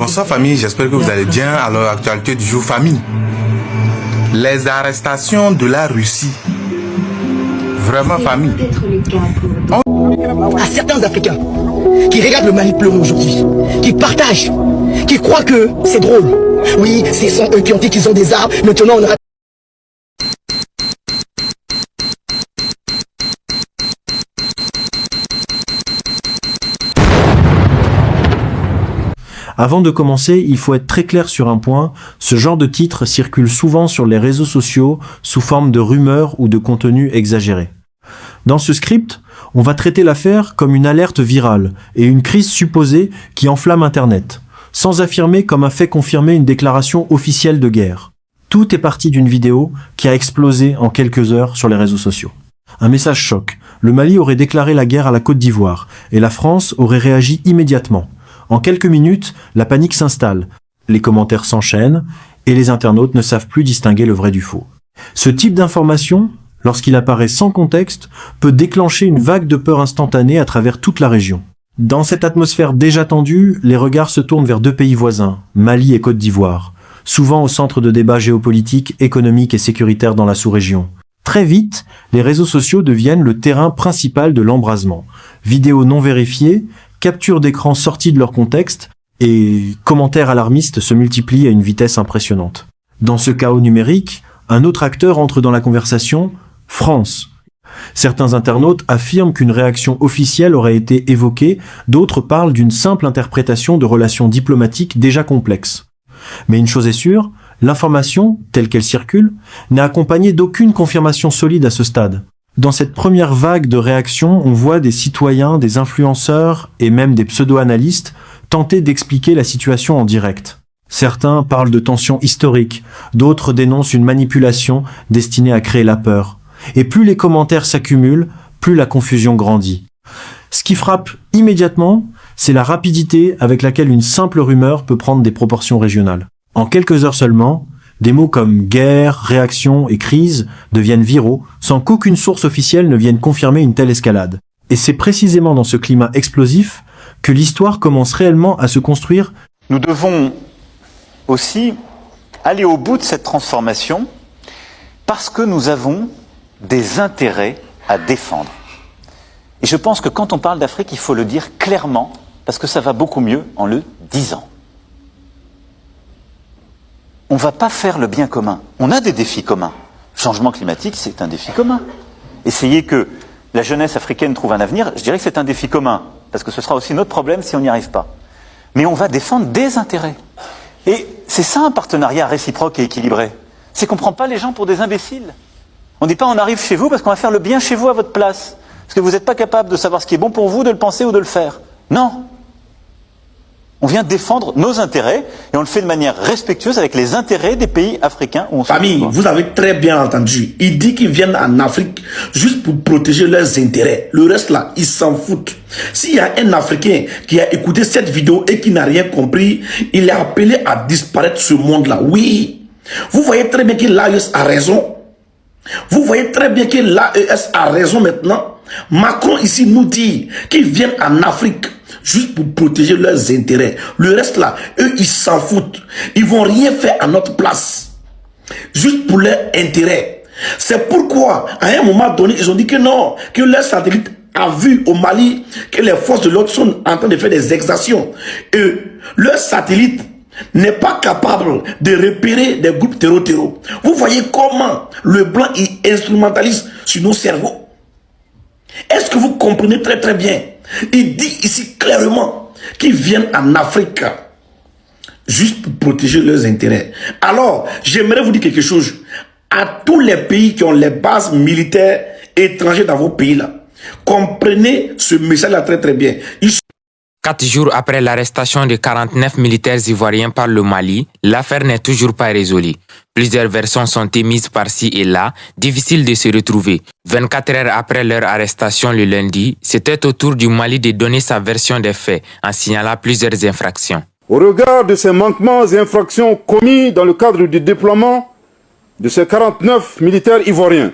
Bonsoir famille, j'espère que vous allez bien. Alors, actualité du jour famille. Les arrestations de la Russie. Vraiment famille. À certains Africains qui regardent le Mali pleurer aujourd'hui, qui partagent, qui croient que c'est drôle. Oui, ce sont eux qui ont dit qu'ils ont des armes, maintenant on aura... Avant de commencer, il faut être très clair sur un point, ce genre de titre circule souvent sur les réseaux sociaux sous forme de rumeurs ou de contenus exagérés. Dans ce script, on va traiter l'affaire comme une alerte virale et une crise supposée qui enflamme Internet, sans affirmer comme un fait confirmé une déclaration officielle de guerre. Tout est parti d'une vidéo qui a explosé en quelques heures sur les réseaux sociaux. Un message choc. Le Mali aurait déclaré la guerre à la Côte d'Ivoire et la France aurait réagi immédiatement. En quelques minutes, la panique s'installe, les commentaires s'enchaînent et les internautes ne savent plus distinguer le vrai du faux. Ce type d'information, lorsqu'il apparaît sans contexte, peut déclencher une vague de peur instantanée à travers toute la région. Dans cette atmosphère déjà tendue, les regards se tournent vers deux pays voisins, Mali et Côte d'Ivoire, souvent au centre de débats géopolitiques, économiques et sécuritaires dans la sous-région. Très vite, les réseaux sociaux deviennent le terrain principal de l'embrasement. Vidéos non vérifiées, captures d'écran sorties de leur contexte et commentaires alarmistes se multiplient à une vitesse impressionnante. Dans ce chaos numérique, un autre acteur entre dans la conversation, France. Certains internautes affirment qu'une réaction officielle aurait été évoquée, d'autres parlent d'une simple interprétation de relations diplomatiques déjà complexes. Mais une chose est sûre, l'information, telle qu'elle circule, n'est accompagnée d'aucune confirmation solide à ce stade. Dans cette première vague de réactions, on voit des citoyens, des influenceurs et même des pseudo-analystes tenter d'expliquer la situation en direct. Certains parlent de tensions historiques, d'autres dénoncent une manipulation destinée à créer la peur. Et plus les commentaires s'accumulent, plus la confusion grandit. Ce qui frappe immédiatement, c'est la rapidité avec laquelle une simple rumeur peut prendre des proportions régionales. En quelques heures seulement, des mots comme guerre, réaction et crise deviennent viraux sans qu'aucune source officielle ne vienne confirmer une telle escalade. Et c'est précisément dans ce climat explosif que l'histoire commence réellement à se construire. Nous devons aussi aller au bout de cette transformation parce que nous avons des intérêts à défendre. Et je pense que quand on parle d'Afrique, il faut le dire clairement parce que ça va beaucoup mieux en le disant. On ne va pas faire le bien commun. On a des défis communs. Le changement climatique, c'est un défi commun. Essayer que la jeunesse africaine trouve un avenir, je dirais que c'est un défi commun, parce que ce sera aussi notre problème si on n'y arrive pas. Mais on va défendre des intérêts. Et c'est ça un partenariat réciproque et équilibré. C'est qu'on ne prend pas les gens pour des imbéciles. On ne dit pas on arrive chez vous parce qu'on va faire le bien chez vous à votre place. Parce que vous n'êtes pas capable de savoir ce qui est bon pour vous, de le penser ou de le faire. Non. On vient défendre nos intérêts et on le fait de manière respectueuse avec les intérêts des pays africains où on se trouve. Famille, vous avez très bien entendu. Il dit qu'ils viennent en Afrique juste pour protéger leurs intérêts. Le reste là, ils s'en foutent. S'il y a un Africain qui a écouté cette vidéo et qui n'a rien compris, il est appelé à disparaître de ce monde-là. Oui. Vous voyez très bien que l'AES a raison. Vous voyez très bien que l'AES a raison maintenant. Macron ici nous dit qu'ils viennent en Afrique juste pour protéger leurs intérêts. Le reste là, eux, ils s'en foutent. Ils vont rien faire à notre place. Juste pour leur intérêt. C'est pourquoi, à un moment donné, ils ont dit que non, que leur satellite a vu au Mali que les forces de l'ordre sont en train de faire des exactions. Et leur satellite n'est pas capable de repérer des groupes terror. Vous voyez comment le blanc il instrumentalise sur nos cerveaux. Est-ce que vous comprenez très très bien? Il dit ici clairement qu'ils viennent en Afrique juste pour protéger leurs intérêts. Alors, j'aimerais vous dire quelque chose. À tous les pays qui ont les bases militaires étrangères dans vos pays là, comprenez ce message-là très très bien. 4 jours après l'arrestation de 49 militaires ivoiriens par le Mali, l'affaire n'est toujours pas résolue. Plusieurs versions sont émises par-ci et là, difficile de se retrouver. 24 heures après leur arrestation le lundi, c'était au tour du Mali de donner sa version des faits, en signalant plusieurs infractions. Au regard de ces manquements et infractions commis dans le cadre du déploiement de ces 49 militaires ivoiriens,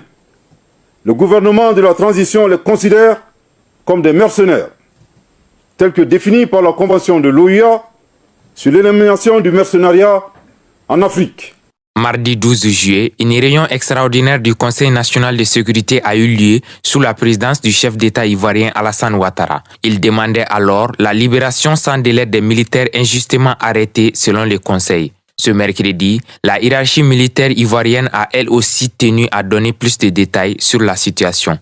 le gouvernement de la transition les considère comme des mercenaires, tels que définis par la Convention de l'OUA sur l'élimination du mercenariat en Afrique. Mardi 12 juillet, une réunion extraordinaire du Conseil national de sécurité a eu lieu sous la présidence du chef d'État ivoirien Alassane Ouattara. Il demandait alors la libération sans délai des militaires injustement arrêtés selon le Conseil. Ce mercredi, la hiérarchie militaire ivoirienne a elle aussi tenu à donner plus de détails sur la situation.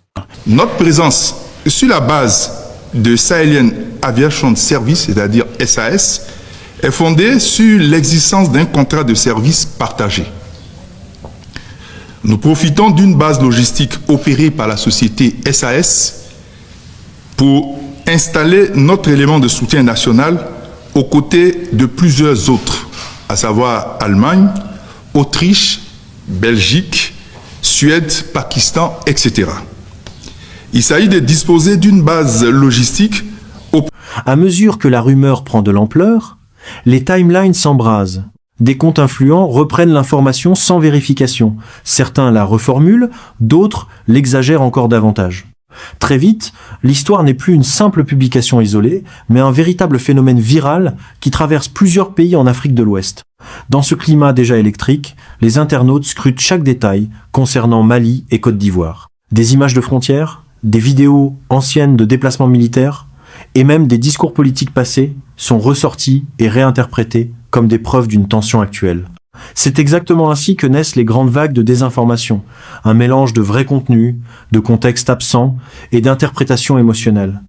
Notre présence sur la base de Sahelian Aviation Service, c'est-à-dire SAS, est fondée sur l'existence d'un contrat de service partagé. Nous profitons d'une base logistique opérée par la société SAS pour installer notre élément de soutien national aux côtés de plusieurs autres, à savoir Allemagne, Autriche, Belgique, Suède, Pakistan, etc. Il s'agit de disposer d'une base logistique. À mesure que la rumeur prend de l'ampleur, les timelines s'embrasent. Des comptes influents reprennent l'information sans vérification. Certains la reformulent, d'autres l'exagèrent encore davantage. Très vite, l'histoire n'est plus une simple publication isolée, mais un véritable phénomène viral qui traverse plusieurs pays en Afrique de l'Ouest. Dans ce climat déjà électrique, les internautes scrutent chaque détail concernant Mali et Côte d'Ivoire. Des images de frontières, des vidéos anciennes de déplacements militaires, et même des discours politiques passés sont ressortis et réinterprétés comme des preuves d'une tension actuelle. C'est exactement ainsi que naissent les grandes vagues de désinformation, un mélange de vrai contenu, de contexte absent et d'interprétation émotionnelle.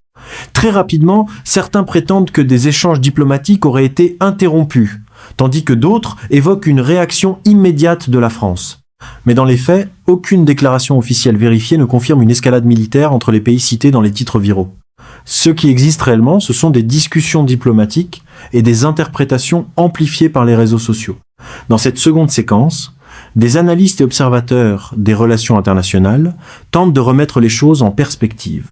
Très rapidement, certains prétendent que des échanges diplomatiques auraient été interrompus, tandis que d'autres évoquent une réaction immédiate de la France. Mais dans les faits, aucune déclaration officielle vérifiée ne confirme une escalade militaire entre les pays cités dans les titres viraux. Ce qui existe réellement, ce sont des discussions diplomatiques et des interprétations amplifiées par les réseaux sociaux. Dans cette seconde séquence, des analystes et observateurs des relations internationales tentent de remettre les choses en perspective.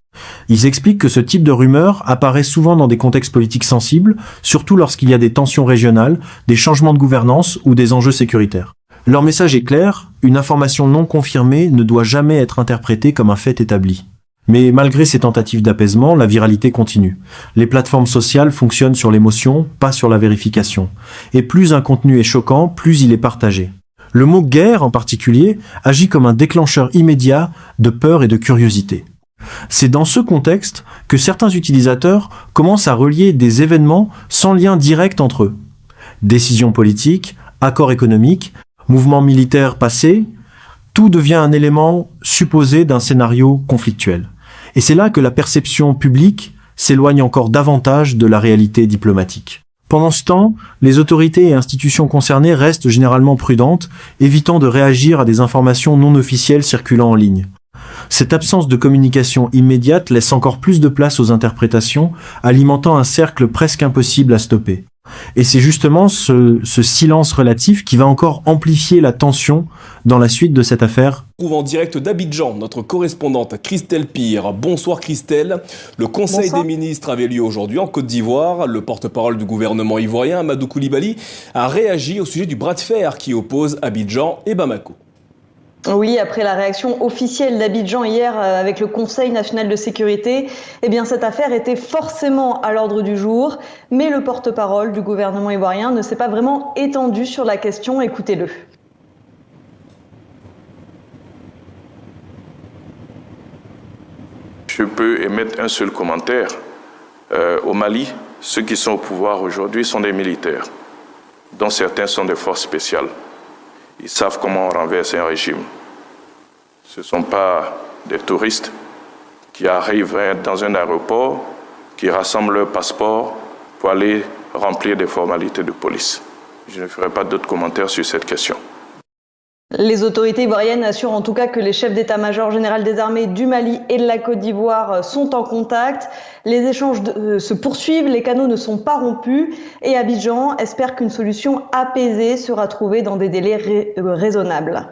Ils expliquent que ce type de rumeur apparaît souvent dans des contextes politiques sensibles, surtout lorsqu'il y a des tensions régionales, des changements de gouvernance ou des enjeux sécuritaires. Leur message est clair, une information non confirmée ne doit jamais être interprétée comme un fait établi. Mais malgré ces tentatives d'apaisement, la viralité continue. Les plateformes sociales fonctionnent sur l'émotion, pas sur la vérification. Et plus un contenu est choquant, plus il est partagé. Le mot « guerre » en particulier agit comme un déclencheur immédiat de peur et de curiosité. C'est dans ce contexte que certains utilisateurs commencent à relier des événements sans lien direct entre eux. Décisions politiques, accords économiques, mouvements militaires passés, tout devient un élément supposé d'un scénario conflictuel. Et c'est là que la perception publique s'éloigne encore davantage de la réalité diplomatique. Pendant ce temps, les autorités et institutions concernées restent généralement prudentes, évitant de réagir à des informations non officielles circulant en ligne. Cette absence de communication immédiate laisse encore plus de place aux interprétations, alimentant un cercle presque impossible à stopper. Et c'est justement ce silence relatif qui va encore amplifier la tension dans la suite de cette affaire. On trouve en direct d'Abidjan notre correspondante Christelle Pire. Bonsoir Christelle. Le Conseil des ministres avait lieu aujourd'hui en Côte d'Ivoire. Le porte-parole du gouvernement ivoirien, Amadou Coulibaly, a réagi au sujet du bras de fer qui oppose Abidjan et Bamako. Oui, après la réaction officielle d'Abidjan hier avec le Conseil national de sécurité, eh bien cette affaire était forcément à l'ordre du jour, mais le porte-parole du gouvernement ivoirien ne s'est pas vraiment étendu sur la question. Écoutez-le. Je peux émettre un seul commentaire. Au Mali, ceux qui sont au pouvoir aujourd'hui sont des militaires, dont certains sont des forces spéciales. Ils savent comment on renverse un régime. Ce ne sont pas des touristes qui arrivent dans un aéroport, qui rassemblent leur passeport pour aller remplir des formalités de police. Je ne ferai pas d'autres commentaires sur cette question. Les autorités ivoiriennes assurent en tout cas que les chefs d'état-major général des armées du Mali et de la Côte d'Ivoire sont en contact. Les échanges se poursuivent, les canaux ne sont pas rompus et Abidjan espère qu'une solution apaisée sera trouvée dans des délais raisonnables.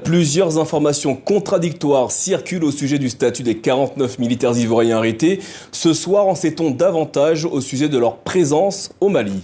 Plusieurs informations contradictoires circulent au sujet du statut des 49 militaires ivoiriens arrêtés. Ce soir, en sait-on davantage au sujet de leur présence au Mali ?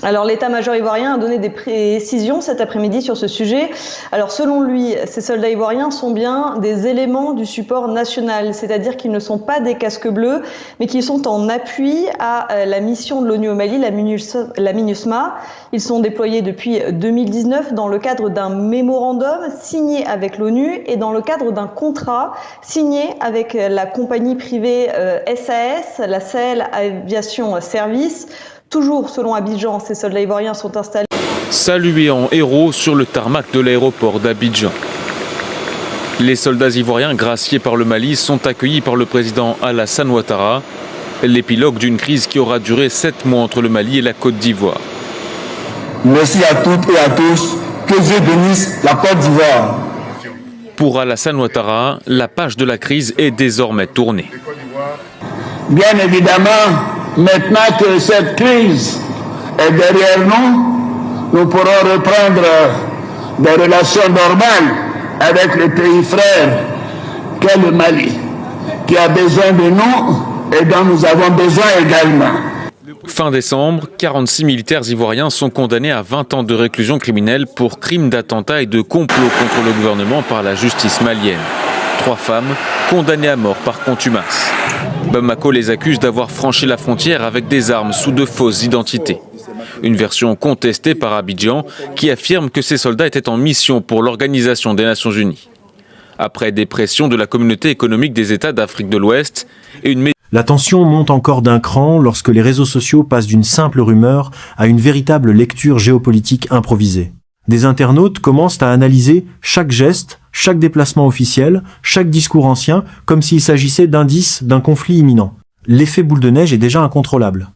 Alors l'état-major ivoirien a donné des précisions cet après-midi sur ce sujet. Alors selon lui, ces soldats ivoiriens sont bien des éléments du support national, c'est-à-dire qu'ils ne sont pas des casques bleus, mais qu'ils sont en appui à la mission de l'ONU au Mali, la MINUSMA. Ils sont déployés depuis 2019 dans le cadre d'un mémorandum signé avec l'ONU et dans le cadre d'un contrat signé avec la compagnie privée SAS, la Sahel Aviation Service. Toujours selon Abidjan, ces soldats ivoiriens sont installés. Salués en héros sur le tarmac de l'aéroport d'Abidjan. Les soldats ivoiriens graciés par le Mali sont accueillis par le président Alassane Ouattara, l'épilogue d'une crise qui aura duré 7 mois entre le Mali et la Côte d'Ivoire. Merci à toutes et à tous, que Dieu bénisse la Côte d'Ivoire. Pour Alassane Ouattara, la page de la crise est désormais tournée. Bien évidemment, maintenant que cette crise est derrière nous, nous pourrons reprendre des relations normales avec le pays frère qu'est le Mali, qui a besoin de nous et dont nous avons besoin également. Fin décembre, 46 militaires ivoiriens sont condamnés à 20 ans de réclusion criminelle pour crimes d'attentat et de complot contre le gouvernement par la justice malienne. 3 femmes condamnées à mort par contumace. Bamako les accuse d'avoir franchi la frontière avec des armes sous de fausses identités. Une version contestée par Abidjan qui affirme que ces soldats étaient en mission pour l'Organisation des Nations Unies. Après des pressions de la communauté économique des États d'Afrique de l'Ouest et une... La tension monte encore d'un cran lorsque les réseaux sociaux passent d'une simple rumeur à une véritable lecture géopolitique improvisée. Des internautes commencent à analyser chaque geste, chaque déplacement officiel, chaque discours ancien, comme s'il s'agissait d'indices d'un conflit imminent. L'effet boule de neige est déjà incontrôlable.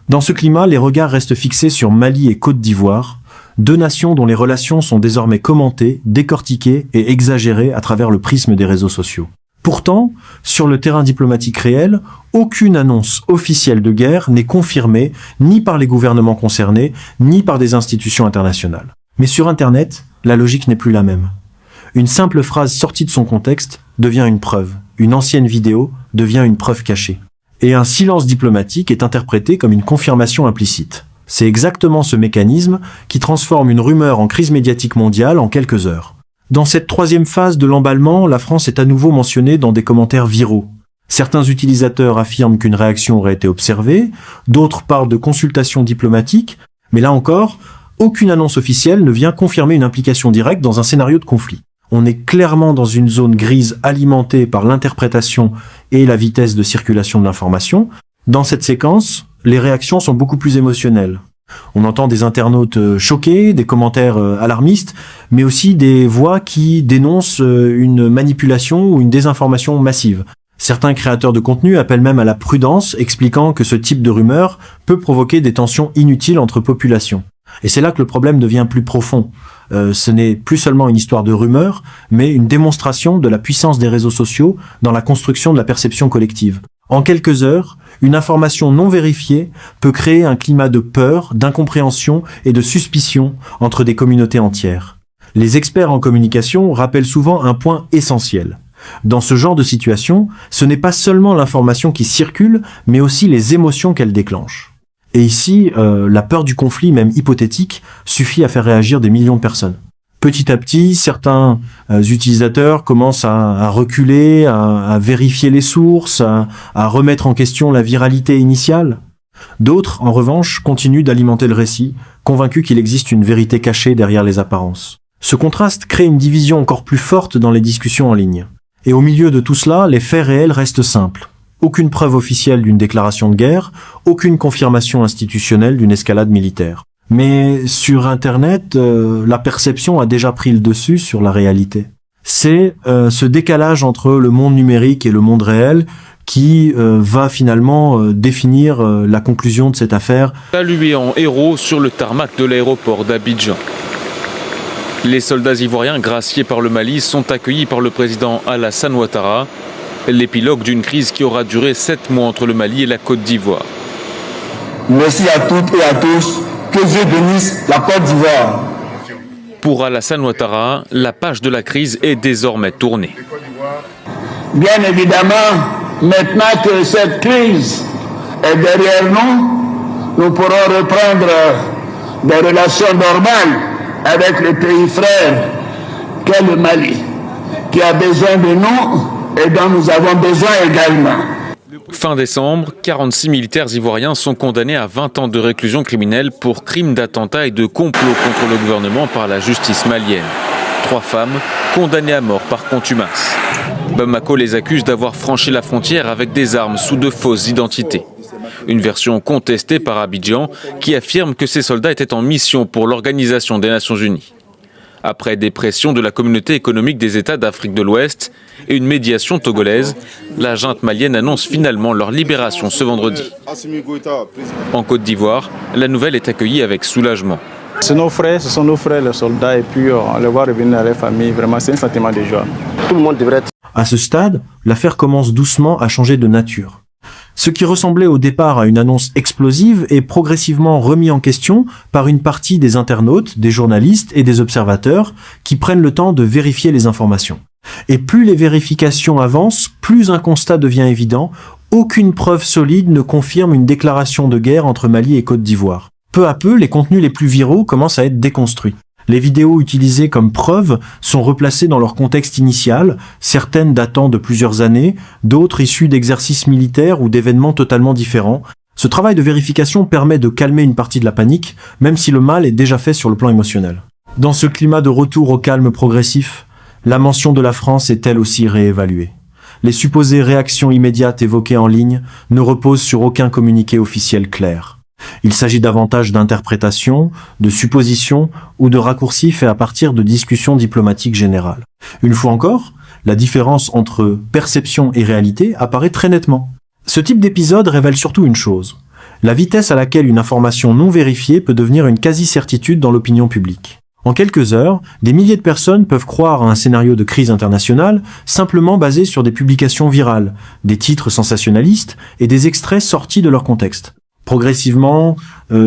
Dans ce climat, les regards restent fixés sur Mali et Côte d'Ivoire, 2 nations dont les relations sont désormais commentées, décortiquées et exagérées à travers le prisme des réseaux sociaux. Pourtant, sur le terrain diplomatique réel, aucune annonce officielle de guerre n'est confirmée ni par les gouvernements concernés, ni par des institutions internationales. Mais sur Internet, la logique n'est plus la même. Une simple phrase sortie de son contexte devient une preuve. Une ancienne vidéo devient une preuve cachée. Et un silence diplomatique est interprété comme une confirmation implicite. C'est exactement ce mécanisme qui transforme une rumeur en crise médiatique mondiale en quelques heures. Dans cette 3e phase de l'emballement, la France est à nouveau mentionnée dans des commentaires viraux. Certains utilisateurs affirment qu'une réaction aurait été observée, d'autres parlent de consultations diplomatiques, mais là encore, aucune annonce officielle ne vient confirmer une implication directe dans un scénario de conflit. On est clairement dans une zone grise alimentée par l'interprétation et la vitesse de circulation de l'information. Dans cette séquence, les réactions sont beaucoup plus émotionnelles. On entend des internautes choqués, des commentaires alarmistes, mais aussi des voix qui dénoncent une manipulation ou une désinformation massive. Certains créateurs de contenu appellent même à la prudence, expliquant que ce type de rumeur peut provoquer des tensions inutiles entre populations. Et c'est là que le problème devient plus profond. Ce n'est plus seulement une histoire de rumeur, mais une démonstration de la puissance des réseaux sociaux dans la construction de la perception collective. En quelques heures, une information non vérifiée peut créer un climat de peur, d'incompréhension et de suspicion entre des communautés entières. Les experts en communication rappellent souvent un point essentiel. Dans ce genre de situation, ce n'est pas seulement l'information qui circule, mais aussi les émotions qu'elle déclenche. Et ici, la peur du conflit, même hypothétique, suffit à faire réagir des millions de personnes. Petit à petit, certains utilisateurs commencent à reculer, à vérifier les sources, à remettre en question la viralité initiale. D'autres, en revanche, continuent d'alimenter le récit, convaincus qu'il existe une vérité cachée derrière les apparences. Ce contraste crée une division encore plus forte dans les discussions en ligne. Et au milieu de tout cela, les faits réels restent simples. Aucune preuve officielle d'une déclaration de guerre, aucune confirmation institutionnelle d'une escalade militaire. Mais sur Internet, la perception a déjà pris le dessus sur la réalité. C'est ce décalage entre le monde numérique et le monde réel qui va finalement définir la conclusion de cette affaire. Salués en héros sur le tarmac de l'aéroport d'Abidjan. Les soldats ivoiriens graciés par le Mali sont accueillis par le président Alassane Ouattara, l'épilogue d'une crise qui aura duré 7 mois entre le Mali et la Côte d'Ivoire. Merci à toutes et à tous. Que Dieu bénisse la Côte d'Ivoire. Pour Alassane Ouattara, la page de la crise est désormais tournée. Bien évidemment, maintenant que cette crise est derrière nous, nous pourrons reprendre des relations normales avec le pays frère qu'est le Mali, qui a besoin de nous et dont nous avons besoin également. Fin décembre, 46 militaires ivoiriens sont condamnés à 20 ans de réclusion criminelle pour crimes d'attentat et de complot contre le gouvernement par la justice malienne. 3 femmes condamnées à mort par contumace. Bamako les accuse d'avoir franchi la frontière avec des armes sous de fausses identités. Une version contestée par Abidjan qui affirme que ces soldats étaient en mission pour l'Organisation des Nations Unies. Après des pressions de la communauté économique des États d'Afrique de l'Ouest et une médiation togolaise, la junte malienne annonce finalement leur libération ce vendredi. En Côte d'Ivoire, la nouvelle est accueillie avec soulagement. Ce sont nos frères les soldats et puis on les voit revenir à leur famille, vraiment c'est un sentiment de joie. Tout le monde devrait être... À ce stade, l'affaire commence doucement à changer de nature. Ce qui ressemblait au départ à une annonce explosive est progressivement remis en question par une partie des internautes, des journalistes et des observateurs qui prennent le temps de vérifier les informations. Et plus les vérifications avancent, plus un constat devient évident. Aucune preuve solide ne confirme une déclaration de guerre entre Mali et Côte d'Ivoire. Peu à peu, les contenus les plus viraux commencent à être déconstruits. Les vidéos utilisées comme preuves sont replacées dans leur contexte initial, certaines datant de plusieurs années, d'autres issues d'exercices militaires ou d'événements totalement différents. Ce travail de vérification permet de calmer une partie de la panique, même si le mal est déjà fait sur le plan émotionnel. Dans ce climat de retour au calme progressif, la mention de la France est elle aussi réévaluée. Les supposées réactions immédiates évoquées en ligne ne reposent sur aucun communiqué officiel clair. Il s'agit davantage d'interprétations, de suppositions ou de raccourcis faits à partir de discussions diplomatiques générales. Une fois encore, la différence entre perception et réalité apparaît très nettement. Ce type d'épisode révèle surtout une chose. La vitesse à laquelle une information non vérifiée peut devenir une quasi-certitude dans l'opinion publique. En quelques heures, des milliers de personnes peuvent croire à un scénario de crise internationale simplement basé sur des publications virales, des titres sensationnalistes et des extraits sortis de leur contexte. Progressivement,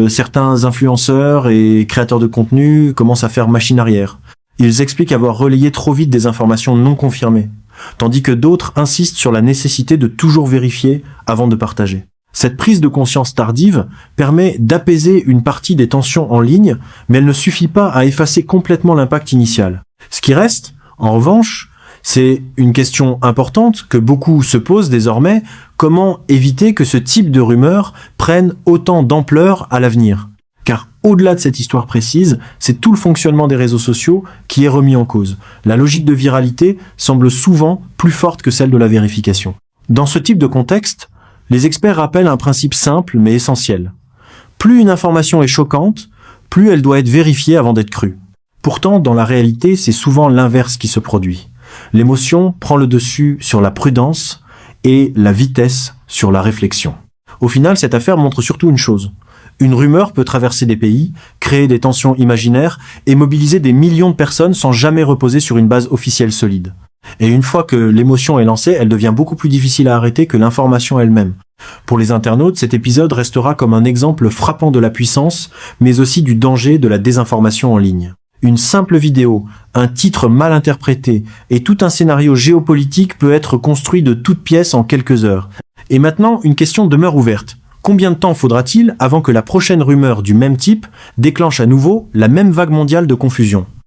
certains influenceurs et créateurs de contenu commencent à faire machine arrière. Ils expliquent avoir relayé trop vite des informations non confirmées, tandis que d'autres insistent sur la nécessité de toujours vérifier avant de partager. Cette prise de conscience tardive permet d'apaiser une partie des tensions en ligne, mais elle ne suffit pas à effacer complètement l'impact initial. Ce qui reste, en revanche, c'est une question importante que beaucoup se posent désormais: comment éviter que ce type de rumeurs prenne autant d'ampleur à l'avenir? Car au-delà de cette histoire précise, c'est tout le fonctionnement des réseaux sociaux qui est remis en cause. La logique de viralité semble souvent plus forte que celle de la vérification. Dans ce type de contexte, les experts rappellent un principe simple mais essentiel. Plus une information est choquante, plus elle doit être vérifiée avant d'être crue. Pourtant, dans la réalité, c'est souvent l'inverse qui se produit. L'émotion prend le dessus sur la prudence et la vitesse sur la réflexion. Au final, cette affaire montre surtout une chose. Une rumeur peut traverser des pays, créer des tensions imaginaires et mobiliser des millions de personnes sans jamais reposer sur une base officielle solide. Et une fois que l'émotion est lancée, elle devient beaucoup plus difficile à arrêter que l'information elle-même. Pour les internautes, cet épisode restera comme un exemple frappant de la puissance, mais aussi du danger de la désinformation en ligne. Une simple vidéo, un titre mal interprété et tout un scénario géopolitique peut être construit de toutes pièces en quelques heures. Et maintenant, une question demeure ouverte. Combien de temps faudra-t-il avant que la prochaine rumeur du même type déclenche à nouveau la même vague mondiale de confusion ?